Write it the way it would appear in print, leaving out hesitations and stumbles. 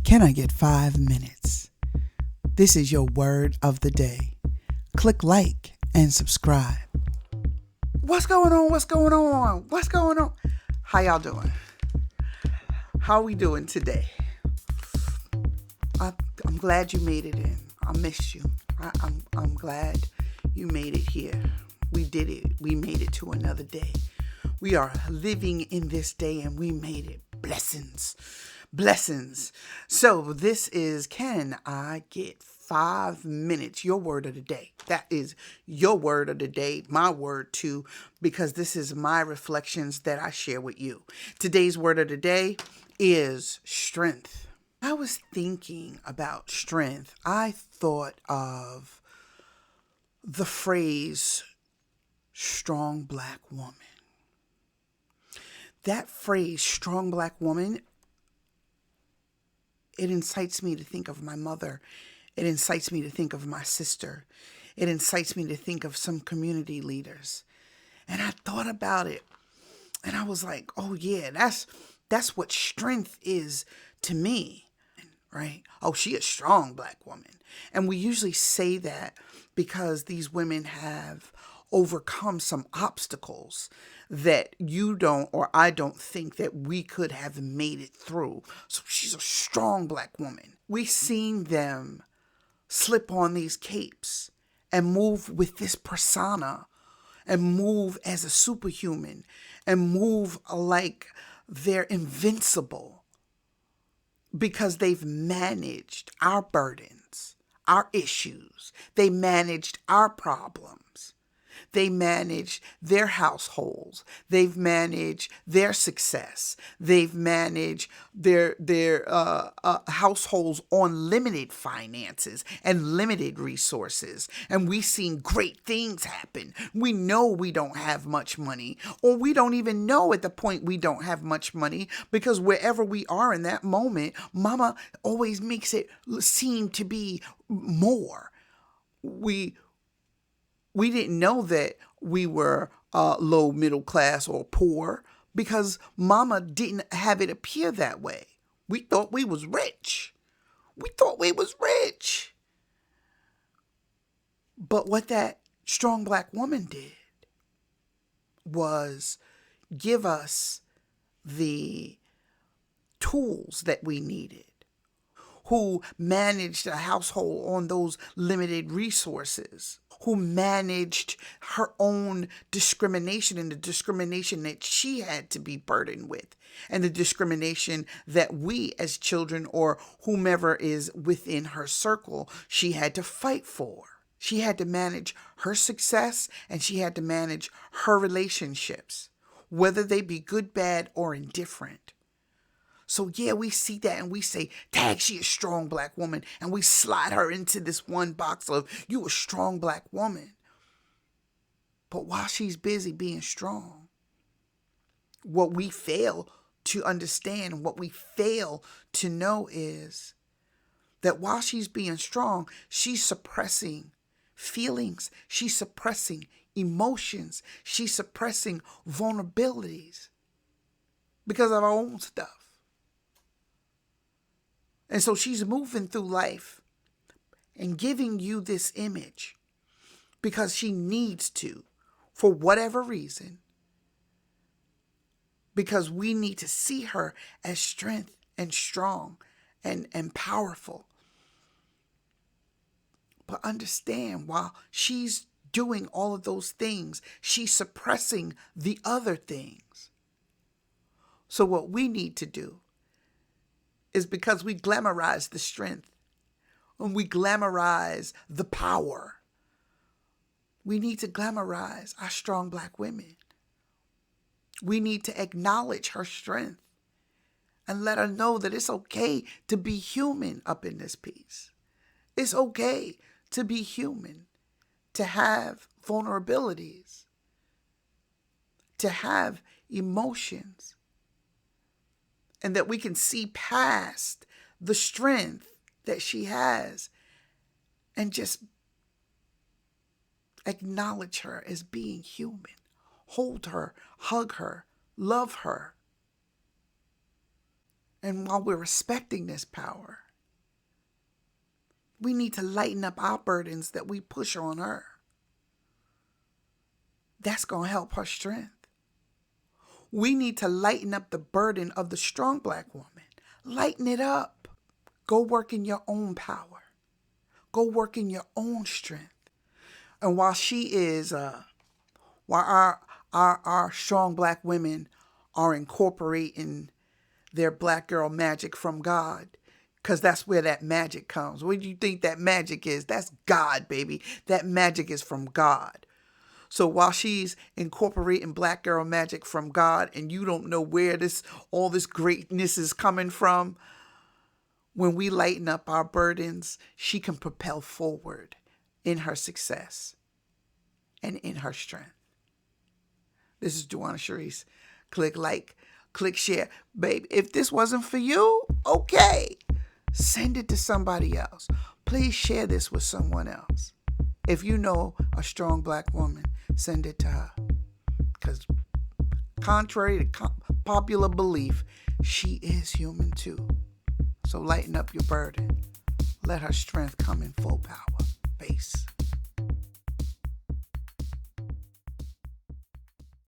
Can I get 5 minutes? This is your word of the day. Click like and subscribe. What's going on? What's going on? What's going on? How y'all doing? How we doing today? I'm glad you made it in. I missed you. I'm glad you made it here. We did it. We made it to another day. We are living in this day and we made it. Blessings. Blessings. So this is Can I Get 5 minutes? Your word of the day. That is your word of the day, my word too, because this is my reflections that I share with you. Today's word of the day is strength. I was thinking about strength. I thought of the phrase strong black woman. That phrase, strong black woman, it incites me to think of my mother. It incites me to think of my sister. It incites me to think of some community leaders. And I thought about it and I was like, oh yeah, that's what strength is to me, right? Oh, she a strong black woman. And we usually say that because these women have overcome some obstacles that you don't or I don't think that we could have made it through. So she's a strong black woman. We've seen them slip on these capes and move with this persona and move as a superhuman and move like they're invincible because they've managed our burdens, our issues. They managed our problems. They manage their households. They've managed their success. They've managed their households on limited finances and limited resources. And we've seen great things happen. We know we don't have much money, or we don't even know at the point we don't have much money, because wherever we are in that moment, mama always makes it seem to be more. We didn't know that we were low middle class or poor because mama didn't have it appear that way. We thought we was rich. We thought we was rich. But what that strong black woman did was give us the tools that we needed, who managed a household on those limited resources, who managed her own discrimination and the discrimination that she had to be burdened with, and the discrimination that we as children or whomever is within her circle, she had to fight for. She had to manage her success and she had to manage her relationships, whether they be good, bad, or indifferent. So yeah, we see that and we say, tag, she a strong black woman. And we slide her into this one box of, you a strong black woman. But while she's busy being strong, what we fail to understand, what we fail to know is that while she's being strong, she's suppressing feelings. She's suppressing emotions. She's suppressing vulnerabilities because of her own stuff. And so she's moving through life and giving you this image because she needs to, for whatever reason, because we need to see her as strength and strong and powerful. But understand, while she's doing all of those things, she's suppressing the other things. So what we need to do is, because we glamorize the strength and we glamorize the power, we need to glamorize our strong black women. We need to acknowledge her strength and let her know that it's okay to be human up in this piece. It's okay to be human, to have vulnerabilities, to have emotions, and that we can see past the strength that she has and just acknowledge her as being human. Hold her, hug her, love her. And while we're respecting this power, we need to lighten up our burdens that we push on her. That's going to help her strength. We need to lighten up the burden of the strong black woman. Lighten it up. Go work in your own power. Go work in your own strength. And while while our strong black women are incorporating their black girl magic from God, because that's where that magic comes. What do you think that magic is? That's God, baby. That magic is from God. So while she's incorporating black girl magic from God and you don't know where all this greatness is coming from, when we lighten up our burdens, she can propel forward in her success and in her strength. This is Juana Sharice. Click like, click share. Babe, if this wasn't for you, okay. Send it to somebody else. Please share this with someone else. If you know a strong black woman, send it to her. Because contrary to popular belief, she is human too. So lighten up your burden. Let her strength come in full power. Peace.